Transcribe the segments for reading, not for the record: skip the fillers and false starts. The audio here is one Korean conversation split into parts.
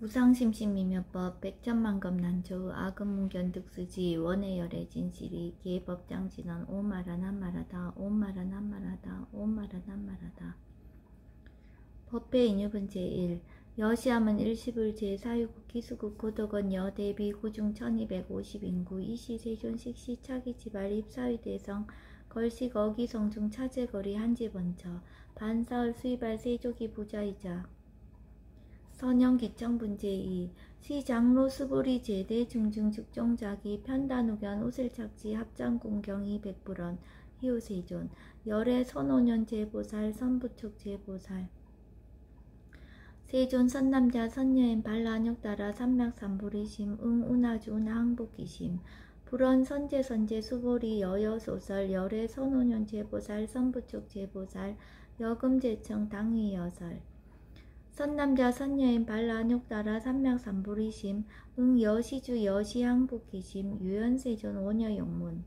우상심심미묘법 백천만검난조 아금문견득수지 원해열의 진실이 계법장진언 오마란 한마라다 오마란 한마라다 오마란 한마라다. 법회 인유분 제1 여시함은 일시불 제4유국 기수국 고덕원 여대비 고중 1250인구 이시 세존식시 차기지발 입사위대성 걸식 어기성중 차제거리 한지번처 반사을 수의발 세조기 부자이자 선영기청분 제2 시장로 수보리 제대 중증 죽종자기 편단우견 우슬착지 합장공경이 백불원 희우세존 열애 선오년 제보살 선부축 제보살 세존 선남자 선여인 발란욕따라 삼맥삼보리심 응운하주 운항복기심 불원 선제선제 수보리 여여소설 열애 선오년 제보살 선부축 제보살 여금제청 당위여설 선남자 선여인 발란욕따라 삼맥삼보리심 응여시주 여시항복기심 유연세존 원여용문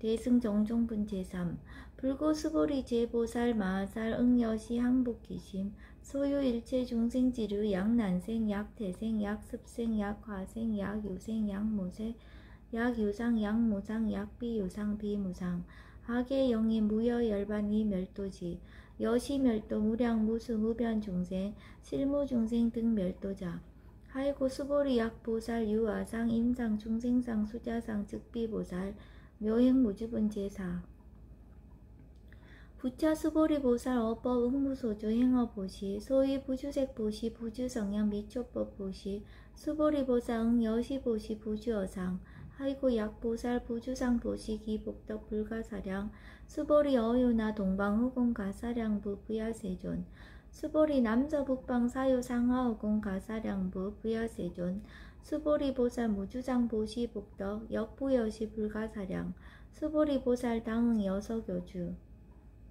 대승정종분 제3 불고수보리 제보살 마하살 응여시 항복기심 소유일체 중생지류 약난생 약태생 약습생 약화생 약유생 약무생 약유상 약무상 약비유상 비무상 하계영이 무여열반이 멸도지 여시멸도 무량무수 무변중생 실무중생 등 멸도자 하이고 수보리 약보살 유아상 임상 중생상 수자상 즉비보살 묘행무주분 제4 부차 수보리 보살 어법 응무소주 행어보시 소위 부주색보시 부주성향 미초법 보시 수보리 보살 응여시보시 부주어상 하이고 약보살 부주상 보시 기복덕 불가사량 수보리 어유나 동방후공 가사량부 부야세존 수보리 남서북방 사유 상하후공 가사량부 부야세존 수보리 보살 무주장 보시 복덕 역부여시 불가사량 수보리 보살 당응 여서교주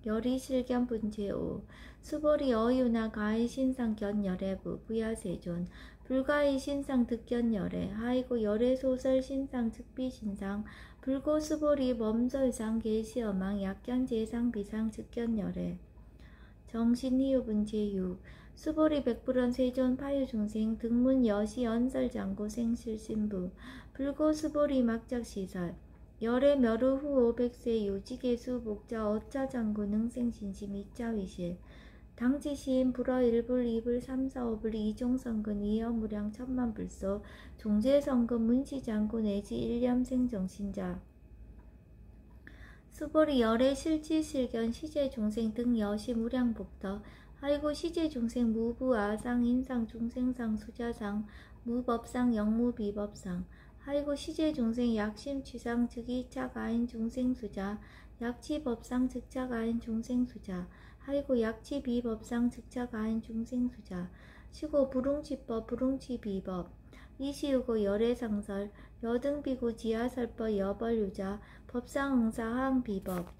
열이실견분 제5 수보리 어유나 가히 신상 견열애부 부야세존 불가히 신상 득견열애 하이고 열애소설 신상 즉비신상 불고 수보리 범설상 계시어망 약견제상 비상 즉견열애 정신희유분 제6 수보리 백불원 세존 파유중생 등문 여시 연설장고 생실신부 불고 수보리 막작시설 열애 멸후 후 500세 유지계수 복자 어차장구 능생신심 이자위실 당지시인 불어 1불 2불 3, 4, 5불 이종성근 이여무량 천만불소 종제성근 문시장구 내지 일념생정신자 수보리 열애 실지실견 시제중생 등 여시 무량복덕 하이고 시제중생 무부아상 인상 중생상 수자상 무법상 영무비법상 하이고 시제중생 약심취상 즉이차가인 중생수자 약치법상 즉차가인 중생수자 하이고 약치비법상 즉차가인 중생수자 시고 불웅치법 불웅치비법 이시우고 열애상설 여등비구 지하설법 여벌유자 법상응사항비법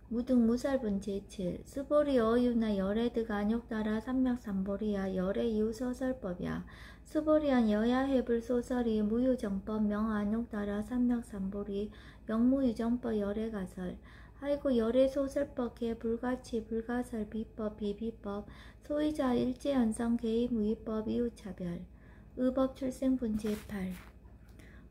무등무설분 제7 수보리 어유나 열애득 안욕따라 삼맥삼보리야 열애유서설법이야 수보리한 여야해불소설이 무유정법 명안욕따라 삼맥삼보리 영무유정법 열애가설 하이고 열애소설법 개불가치 불가설 비법 비비법 소위자 일제연성 개의무위법 이웃차별 의법 출생분 제8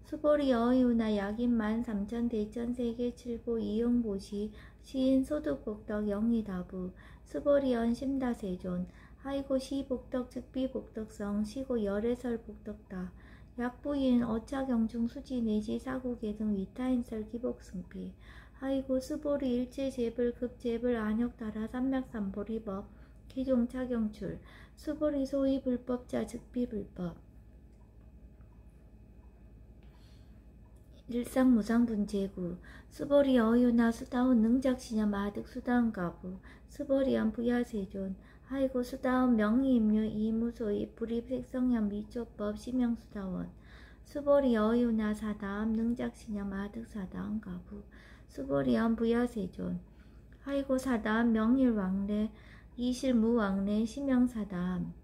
수보리 어유나 약인만 3천 대천 세계 칠보 이용보시 시인 소득복덕 영의다부 수보리언 심다세존 하이고 시복덕 즉비복덕성 시고 열애설복덕다 약부인 어차경중 수지 내지 사국계 등 위타인설 기복승피 하이고 수보리 일제제불 급제불 안욕따라 삼맥삼보리법 기종차경출 수보리 소위불법자 즉비불법 일상무상분 제9 수보리 어유나 수다운 능작시녀 마득 수다운 가부 수보리언 부야세존 하이고 수다운 명의임류 이무소이 불입색성형 미초법 심형수다원 수보리 어유나 사다음 능작시녀 마득 사다운 가부 수보리언 부야세존 하이고 사다음 명일왕래 이실무왕래 심형사다음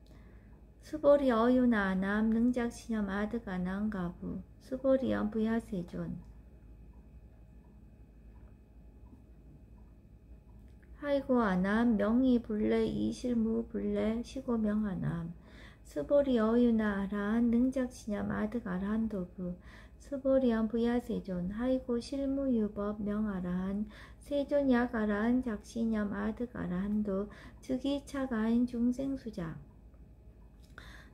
수보리 어유나 아남 능작시녀 마득 아나운 가부 수보리언 부야세존 하이고 아남 명이 불래 이실무 불래 시고 명하남 스보리 어유나 아라한 능작시냠 아득 아라한 도부 스보리안 부야세존 하이고 실무유법 명아라한 세존 약아라한 작시냠 아득 아라한도 즉이차가인 중생수작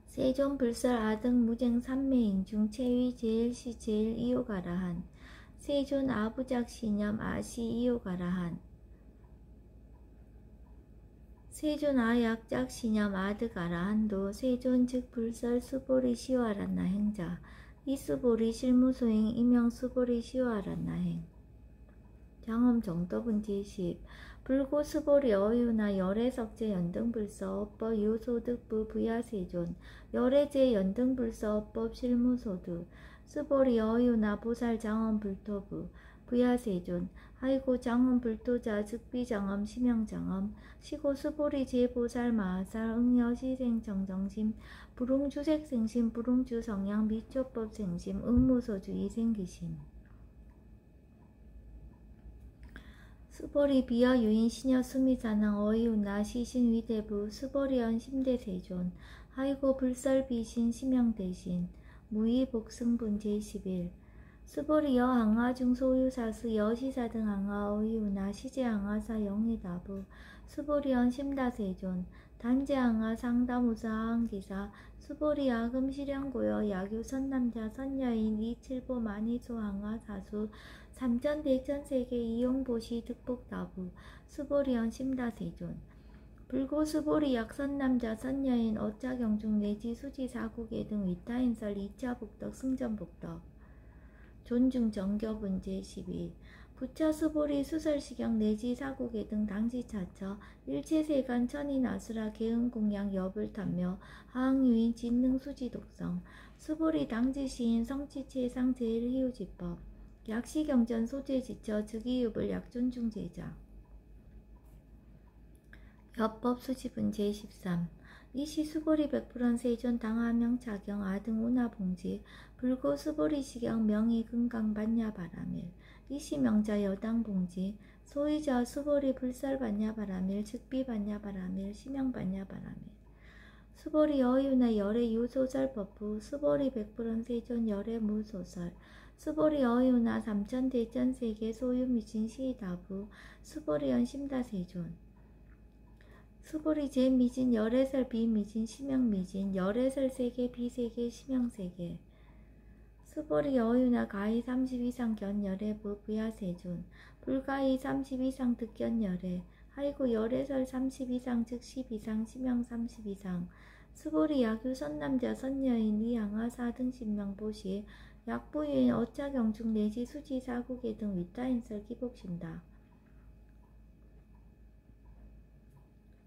세존 불설 아득 무쟁 삼매인 중 체위 제일시 제일 이요가라한 세존 아부작시냠 아시 이요가라한 세존 아약작 시냠 아득 아라한도 세존 즉 불설 수보리 시와란나 행자 이수보리 실무소행 이명 수보리 시와란나 행 장엄 정법은 제10 불고 수보리 어유나 열애석제 연등불서 업법 유소득부 부야세존 열애제 연등불서 업법 실무소득 수보리 어유나 보살 장엄 불토부 부야세존 하이고 장엄 불토자 즉비장엄 심영장엄 시고 수보리 제보살 마하살 응여시생 정정심 불웅주색생심 불웅주성양 미초법생심 응무소주의 생기심 수보리 비어 유인 시녀 수미사낭 어이우나 시신 위대부 수보리언 심대세존 하이고 불설 비신 심영대신 무의 복승분 제11 수보리여 항하중 소유사수 여시사 등 항하 어이우나 시제 항하사 영희다부 수보리언 심다세존 단제 항하 상다무사 항기사 수보리 야금 실현고여 야규 선남자 선여인 이칠보 만이소 항하 사수 삼천 대천세계 이용보시 득복다부 수보리언 심다세존 불고 수보리 약선남자 선여인 어짜경중 내지 수지 사국의 등 위타인설 2차 복덕 승전복덕 존중 정교분 제12 부처 수보리 수설시경 내지 사국의 등 당지차처 일체세간 천인 아수라 개응공양 여불 탐묘 하항유인 진능 수지 독성 수보리 당지시인 성치체상 제일희우지법 약시경전 소재지처 즉이유불 약존중 제자 여법 수지분 제13 이시 수보리 백불원 세존 당하명 차경 아등 운하봉지 불고 수보리 시경 명의 금강 반야 바라밀 이시 명자 여당 봉지 소이자 수보리 불설 반야 바라밀 즉비 반야 바라밀 시명 반야 바라밀 수보리 어유나 열애 유소설 법부 수보리 백불원 세존 열애 무소설 수보리 어유나 삼천 대천세계 소유 미진 시다부 수보리언 심다세존 수보리 제미진 열애설 비미진 심영미진 열애설 세계 비세계 심영세계 수보리 어유나 가히 30 이상 견열애 부야세존 불가히 30 이상 득견열애 하이고 열애설 30 이상 즉 10 이상 심영 30 이상 수보리 야규 선남자 선여인 이양하 4등 신명보시 약부유인 어짜경중 내지 수지 사국의 등 위타인설 기복신다.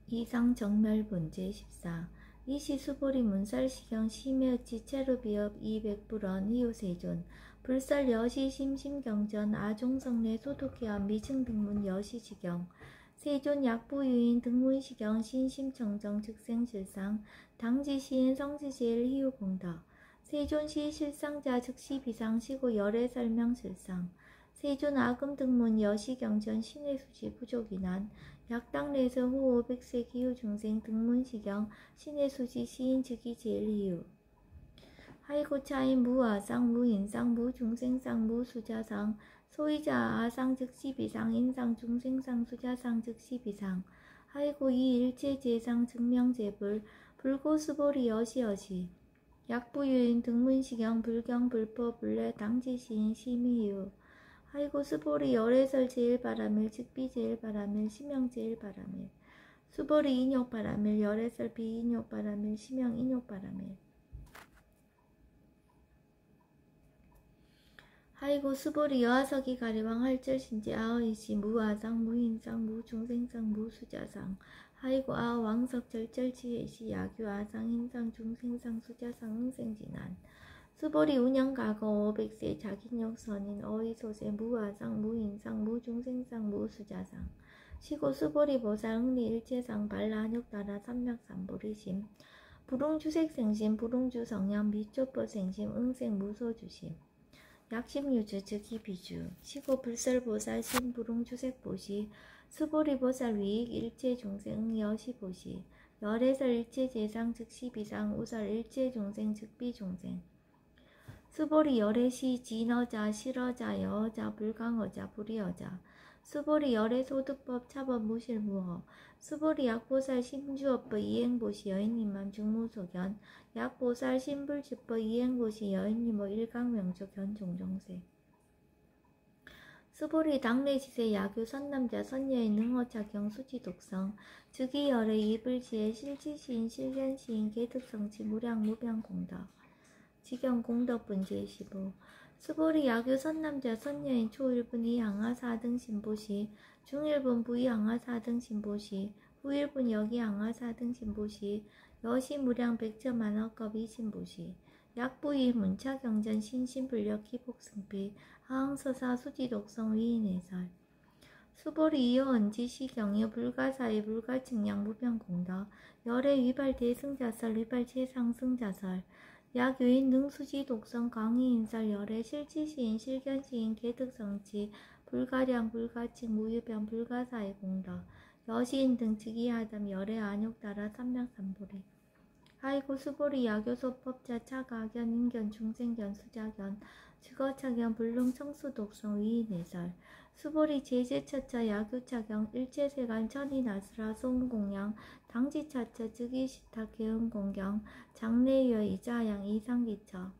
이상 정멸본 제14 이시 수보리 문설시경 심여치 체루비업 200불원 이호세존 불설 여시 심심경전 아종성내 소독회원 미층등문 여시지경 세존 약부유인 등문시경 신심청정 즉생실상 당지시인 성지제일 희우공덕 세존시 실상자 즉시 비상시고 열애 설명실상 세존 아금등문 여시경전 신의수지 부족이난 약당내서 후 500세 기후 중생 등문시경 신의수지 시인 즉이 제일 희우 하이고 차인 무아상 무인상 무중생상 무수자상 소이자 아상 즉시 비상 인상 중생상 수자상 즉시 비상 하이고 이 일체 제상 증명제불 불고수보리 여시여시 약부유인 등문시경 불경 불법 불례 당지시인 심의유 하이고 수보리 열애설 제일바라밀 즉비 제일바라밀 심영 제일바라밀 수보리 인욕바라밀 열애설 비인욕바라밀 심영 인욕바라밀 하이고 수보리 여하석이 가리왕 할절신지 아의시 무아상 무인상 무중생상 무수자상 하이고 아왕석 절절지혜시 야규 아상 인상 중생상 수자상 응생진한 수보리 운영가거 500세 자기력선인 어이소세 무아상 무인상 무중생상 무수자상 시고 수보리 보살 응리 일체상 발라한육따라 삼맥삼보리심 불웅주색생심 불웅주성량 미초법생심 응생 무소주심 약심유주 즉이 비주 시고 불설보살 신불웅주색보시 수보리보살 위익 일체중생 여시보시 열애설 일체재상 즉시 비상 우설 일체중생 즉비중생 수보리 열애시 진어자 실어자 여어자 불강어자 불이어자 수보리 열애소득법 차법 무실무허 수보리 약보살 심주업법 이행보시 여인님만 중무소견 약보살 신불주법 이행보시 여인님의 일강명조 견종정세 수보리 당내지세 야교 선남자 선여인 능어차경 수지독성 즉위열의 이불지의 실지시인 실견시인 개득성치 무량 무병공덕 지경공덕분 제15 수보리 야교 선남자 선여인 초일분 이양하 4등 신보시 중일분 부이양하 4등 신보시 후일분 여기양하 4등 신보시 여시 무량 백처만억겁 이신보시 약부이 문차경전 신신불력 기복승비 하항서사 수지독성 위인해설 수보리 이어언지 시경유 불가사의 불가측량 무병공덕 열의 위발 대승자설 위발 최상승자설 약유인 능수지 독성 강의인설 열의 실지시인 실견시인 개득성치 불가량 불가측 무유병 불가사의 공덕 여시인 등 즉위하담 열의 안욕따라 삼명삼보리 하이고 수보리 야교소법자 차가견 인견 중생견 수자견 주거차견 불능 청수독성 위인해설 수보리 제제차차 야교차경 일체세간 천이나스라 소음공양 당지차차 즉위시타 개음공경 장래여 이자양 이상기처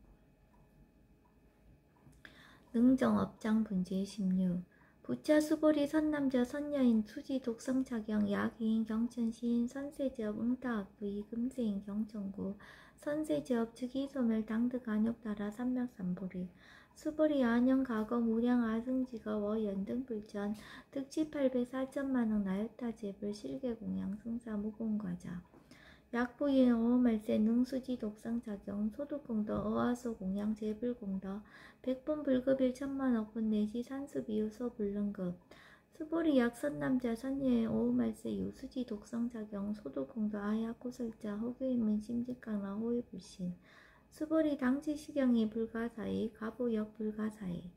능정업장 분제 16 부차 수보리 선남자 선여인 수지 독성차경 야기인 경천시인 선세제업 응타학부 이금세인 경천구 선세제업 즉위소멸 당득 안욕따라 삼명삼보리 수보리 안영 가거 무량 아승지가 워 연등불전 득지 804천만억 나요타 제불 실계공양 승사 무공과자 약부인 어말세 능수지 독상작용 소득공덕 어하소 공양 제불공덕 백분 불급일 천만억분 내시 산수비유소 불능급 수보리 약선남자 선예의 오우말세 유수지 독성작용 소득공덕 아야고설자 호교인문 심직강나 호의불신 수보리 당지시경이 불가사의 가보역 불가사의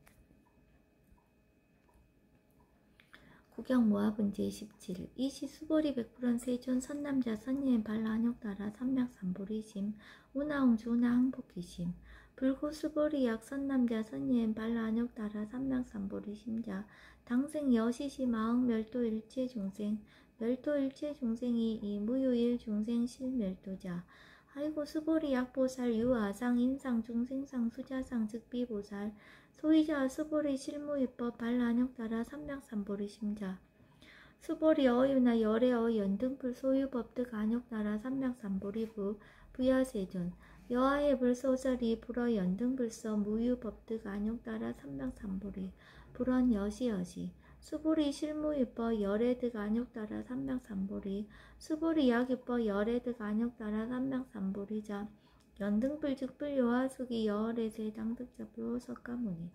구경모합은 제17 이시 수보리 백불원 세존 선남자 선예인 발라한욕따라 삼맥삼보리심 우나웅주 우나항복기심 불고 수보리 약 선남자 선예인 발라한욕따라 삼맥삼보리심자 당생 여시시 마흥 멸도 일체중생 멸도 일체중생이 이 무유일 중생 실멸도자 아이고 수보리 약보살 유아상 인상 중생상 수자상 즉비보살 소위자 수보리 실무입법 발란욕따라 삼맥삼보리 심자 수보리 어유나 열애어 연등불 소유법득 안욕따라 삼맥삼보리부 부야세존 여하의 불소설이 불어 연등불서 무유법득 안욕따라 삼맥삼보리 불언 여시여시 수보리 실무입법 열애득 안욕따라 삼맥삼보리 수보리 약입법 열애득 안욕따라 삼맥삼보리자 연등불 즉불 요하수기 여월에세 당득자불 호석가무니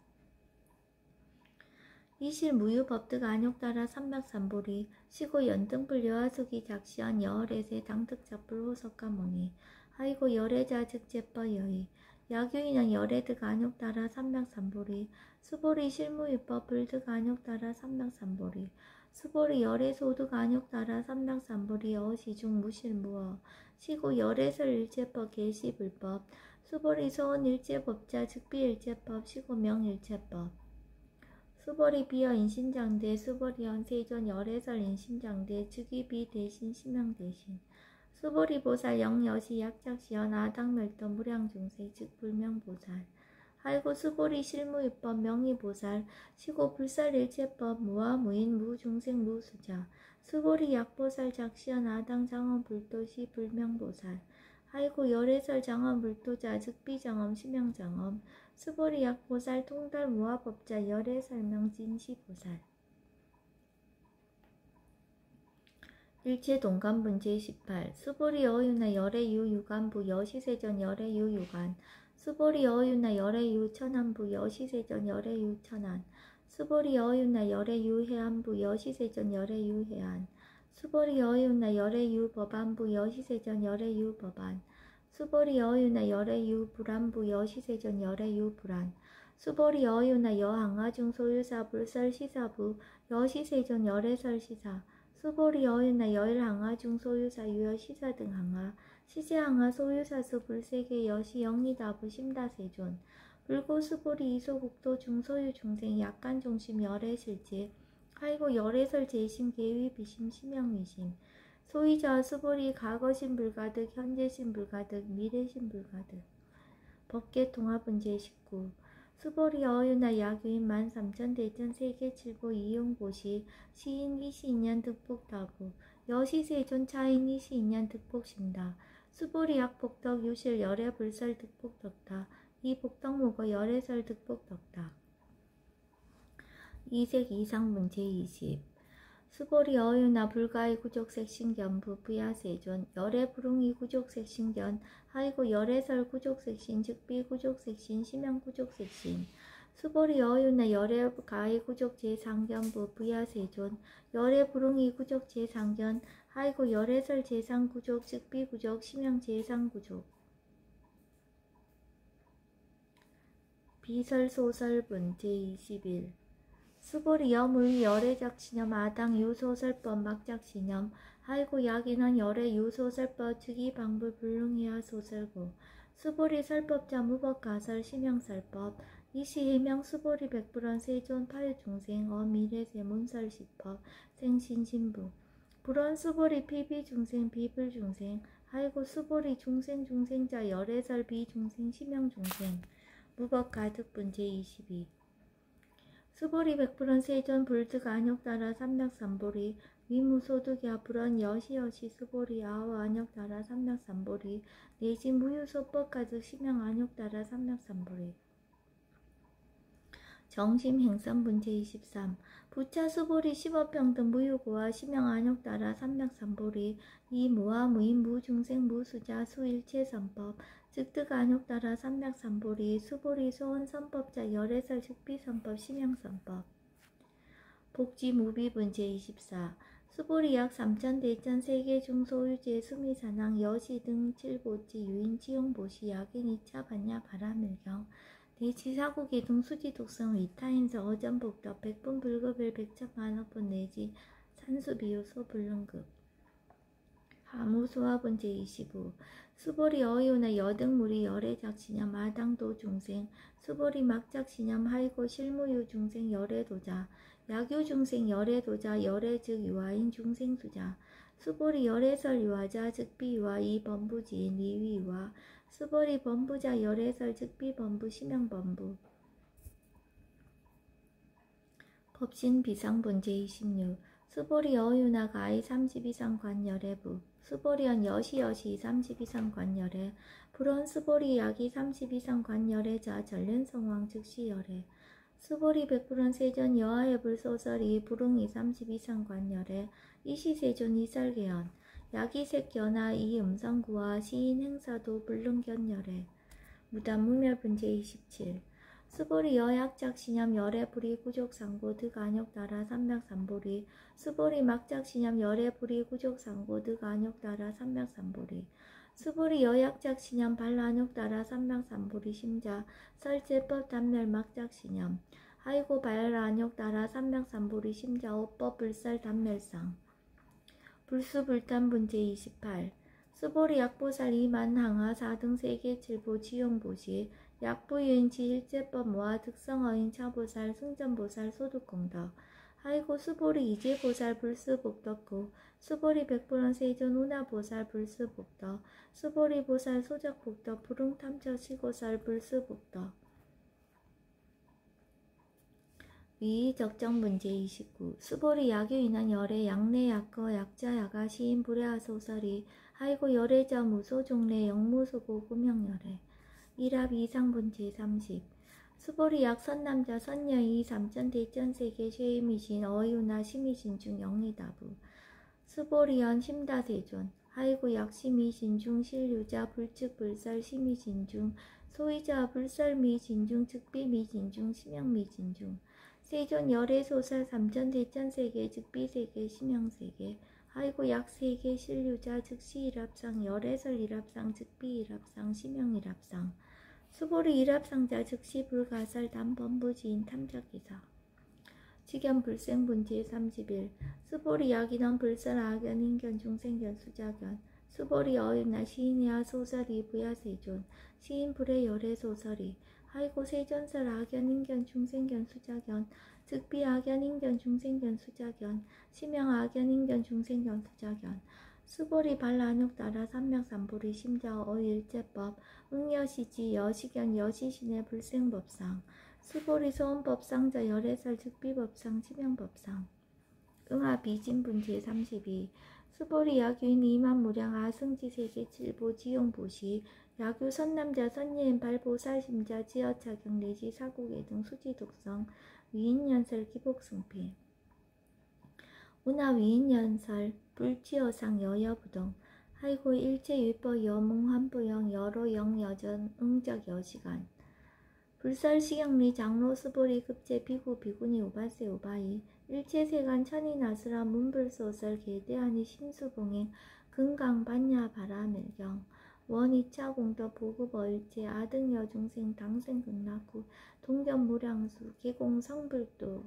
이실 무유법득 안욕따라 삼맥삼보리 시고 연등불 요하수기 작시한 여월에세 당득자불 호석가무니 하이고 열애자 즉제법 여의 야교인은 열애득 안욕따라 삼맥삼보리 수보리 실무입법 불득 안욕따라 삼맥삼보리 수보리 열애소득 안욕따라 삼맥삼보리 어시중 무실무어 시고 열애설 일체법 계시불법 수보리 소원 일체법자 즉비일체법 시고 명일체법 수보리 비어 인신장대 수보리언 세존 열애설 인신장대 즉위비 대신 심형 대신 수보리 보살 영여시 약작시연 아당멸도 무량중세 즉 불명보살 하이고 수보리 실무입법 명의보살 시고 불살일체법 무아무인 무중생 무수자 수보리 약보살 작시연 아당 장엄 불도시 불명보살 하이고 열애설 장엄 불도자 즉비장엄 심형장엄 수보리 약보살 통달 무아법자 열애설명 진시보살 일체동간분 제18 수보리 어유나 열애유 유간부 여시세전 열애유 유간 수보리 어유나 열애유 천안부 여시세전 열애유 천안 수보리 어유나 열애유 해안부 여시세전 열애유 해안 수보리 어유나 열애유 법안부 여시세전 열애유 법안 수보리 어유나 열애유 불안부 여시세전 열애유 불안 수보리 어유나 여항아중 소유사 불설 시사부 여시세존 열애설 시사 수보리 여윤나 여일항하 중소유사 유여 시사 등 항하 시제항하 소유사수 불세계 여시 영리다부 심다세존 불고 수보리 이소국도 중소유 중생 약간 중심 열애실제 하이고 열애설 재심 계위 비심 심영미심 소이자 수보리 과거심 불가득 현재심 불가득 미래심 불가득 법계 통합은 제19 수보리 어유나 야규인 13,000대전 세계 7부 이용고시 시인 22년 득복다부 여시세존 차인 22년 득복심다 수보리 약복덕 유실 열애 불설 득복덕다 이 복덕무거 열애설 득복덕다 이색 이상문 제20 수보리 어유나 불가의 구족색 신견부 부야세존 열애 불웅이 구족색 신견 하이고 열애설 구족색 신 즉비 구족색 신 심양 구족색 신 수보리 어유나 열애 가의 구족 제상견부 부야세존 열애 불웅이 구족 제상견 하이고 열애설 제상 구족 즉비 구족 심양 제상 구족 비설 소설분 제21 수보리 여물 열애적 신념 아당 유소설법 막작 신념 하이고 약인한 열애 유소설법 즉이 방불 불능이야 소설고 수보리 설법자 무법 가설 심형설법 이시 해명 수보리 백불원 세존 파유중생 어미래세 문설시법 생신신부 불원 수보리 피비중생 비불중생 하이고 수보리 중생자 열애설 비중생 심형중생 무법 가득분 제22 수보리 백불원 세존 불득 안욕따라 삼맥삼보리 위무소득야 불원 여시여시 수보리 아우 안욕따라 삼맥삼보리 내지 무유소법 가득 심양 안욕따라 삼맥삼보리 정심행선분 제23 부차 수보리 십업평등 무유고와 심양 안욕따라 삼맥삼보리 이 무와 무인 무중생 무수자 수일체선법 즉득 안욕따라 삼맥삼보리 수보리 소원선법자 열애설 즉비선법 심형선법 복지무비분 제24 수보리 약 3,000대전 세계 중소유제 수미사낭 여시 등 7보지 유인 지용보시 약인 2차 반야 바라밀경 내지 사국이 등 수지독성 위타인서 어전복덕 백분 불급일 백천만억분 내지 산수비효소 불능급 하무소화분 제25 수보리 어유나 여등무리 열애작신념 마당도 중생 수보리 막작신념 하이고 실무유 중생 열애도자 약유 중생 열애도자 열애 즉 유아인 중생수자 수보리 열애설 유아자 즉비 유아 이 범부지인 리위 유아 수보리 범부자 열애설 즉비 범부 심형 범부 법신 비상분 제26 수보리 어유나 가이 30 이상 관열애부 수보리언 여시여시 30 이상 관열애 불원 수보리 약이 30 이상 관열애자 전련성왕 즉시열애 수보리 백불원 세전 여하의 불소설이 불응이 30 이상 관열애 이시세존 이설계연 약이색견하 이 음성구와 시인 행사도 불능견열애 무단무멸분 제27 수보리 여약작신념 열애불이 구족상고 득 안욕따라 삼맥삼보리 수보리 막작신념 열애불이 구족상고 득 안욕따라 삼맥삼보리 수보리 여약작신념 발안욕따라 삼맥삼보리 심자 설제법 단멸 막작신념 하이고 발안욕따라 삼맥삼보리 심자 오법 불설 단멸상 불수불단분 제28 수보리 약보살 이만항하 4등 세계 7보 지용보시 약부유인치 일제법 모아 득성어인 차보살 승전보살 소득공덕 하이고 수보리 이제보살 불수복덕구 수보리 백불원 세존 운하보살 불수복덕 수보리 보살 소적복덕 불응탐처 시고살 불수복덕 위적정분 제29 수보리 약유인한 열애 약내 약거 약자 야가 시인 불야하 소설이 하이고 열애자 무소종래 영무수고 구명열애 일합 이상분 제30 수보리 약 선남자 선녀이 3,000대전세계 쉐이미신 어유나 시미신 중 영리다부 수보리연 심다세존 하이고 약 시미신 중 실유자 불측 불설 시미신 중 소이자 불설 미신 중 즉비 미신 중 심형 미신 중 세존 열애소설 3,000대전세계 즉비세계 심형세계 하이고 약세계 실유자 즉시 일합상 열애설 일합상 즉비 일합상 심형 일합상 수보리 일합상자 즉시 불가설 단범부지인 탐적기사 직연 불생분 제31 수보리 야기는 불설 악연 인견 중생견 수작연 수보리 어윤나 시인이야 소설이 부야세존 시인 불의 열애 소설이 하이고 세존설 악연 인견 중생견 수작연 즉비 악연 인견 중생견 수작연 시명 악연 인견 중생견 수작연 수보리 발라육 따라 삼명삼보리 심자 어일제법 응여시지 여시견 여시신의 불생법상 수보리 소원법상자 열애설 즉비법상 치명법상 응아 비진분 제32 수보리 야규인 이만무량 아승지세계 칠보 지용보시 야규 선남자 선예인 발보살심자 지어차경 내지 사고계 등 수지독성 위인연설 기복승피 운하 위인연설 불치어상 여여부동 하이고 일체율법 여몽환부영 여로영 여전 응적 여시간 불설시경리 장로 수보리 급제 비구 비구니 우바세 우바이 일체세간 천이나스라 문불소설 개대하니 신수봉행 금강 반야 바라멜경 원이차 공덕 보급어일체 아등여 중생 당생 극락후 동견무량수 개공 성불도